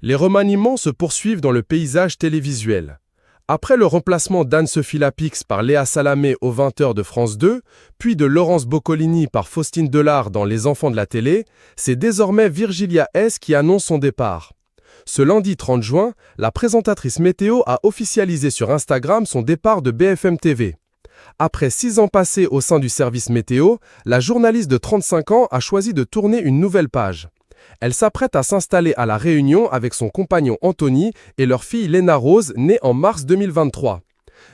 Les remaniements se poursuivent dans le paysage télévisuel. Après le remplacement d'Anne-Sophie Lapix par Léa Salamé aux 20h de France 2, puis de Laurence Boccolini par Faustine Delard dans Les Enfants de la télé, c'est désormais Virgilia S qui annonce son départ. Ce lundi 30 juin, la présentatrice météo a officialisé sur Instagram son départ de BFM TV. Après 6 ans passés au sein du service météo, la journaliste de 35 ans a choisi de tourner une nouvelle page. Elle s'apprête à s'installer à La Réunion avec son compagnon Anthony et leur fille Léna Rose, née en mars 2023.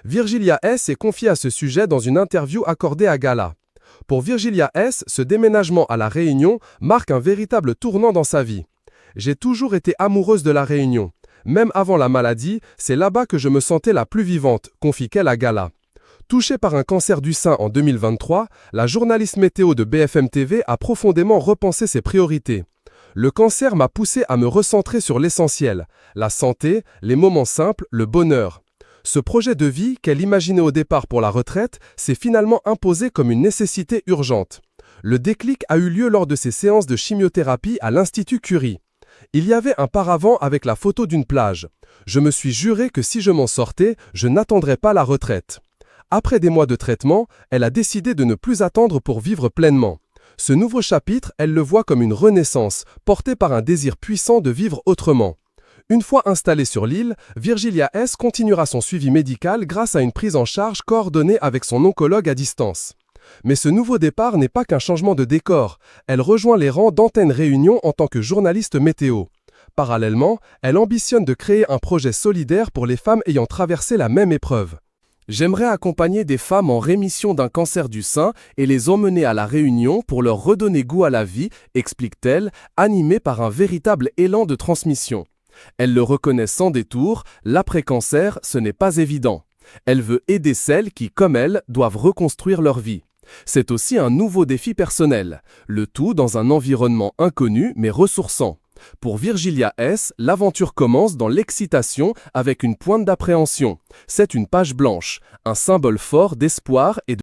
Virgilia S est confiée à ce sujet dans une interview accordée à Gala. Pour Virgilia S, ce déménagement à La Réunion marque un véritable tournant dans sa vie. « J'ai toujours été amoureuse de La Réunion. Même avant la maladie, c'est là-bas que je me sentais la plus vivante », confie-t-elle à Gala. Touchée par un cancer du sein en 2023, la journaliste météo de BFM TV a profondément repensé ses priorités. Le cancer m'a poussé à me recentrer sur l'essentiel, la santé, les moments simples, le bonheur. Ce projet de vie qu'elle imaginait au départ pour la retraite s'est finalement imposé comme une nécessité urgente. Le déclic a eu lieu lors de ses séances de chimiothérapie à l'Institut Curie. Il y avait un paravent avec la photo d'une plage. Je me suis juré que si je m'en sortais, je n'attendrais pas la retraite. Après des mois de traitement, elle a décidé de ne plus attendre pour vivre pleinement. Ce nouveau chapitre, elle le voit comme une renaissance, portée par un désir puissant de vivre autrement. Une fois installée sur l'île, Virgilia S continuera son suivi médical grâce à une prise en charge coordonnée avec son oncologue à distance. Mais ce nouveau départ n'est pas qu'un changement de décor. Elle rejoint les rangs d'Antenne Réunion en tant que journaliste météo. Parallèlement, elle ambitionne de créer un projet solidaire pour les femmes ayant traversé la même épreuve. J'aimerais accompagner des femmes en rémission d'un cancer du sein et les emmener à La Réunion pour leur redonner goût à la vie, explique-t-elle, animée par un véritable élan de transmission. Elle le reconnaît sans détour, l'après-cancer, ce n'est pas évident. Elle veut aider celles qui, comme elle, doivent reconstruire leur vie. C'est aussi un nouveau défi personnel, le tout dans un environnement inconnu mais ressourçant. Pour Virgilia S, l'aventure commence dans l'excitation avec une pointe d'appréhension. C'est une page blanche, un symbole fort d'espoir et de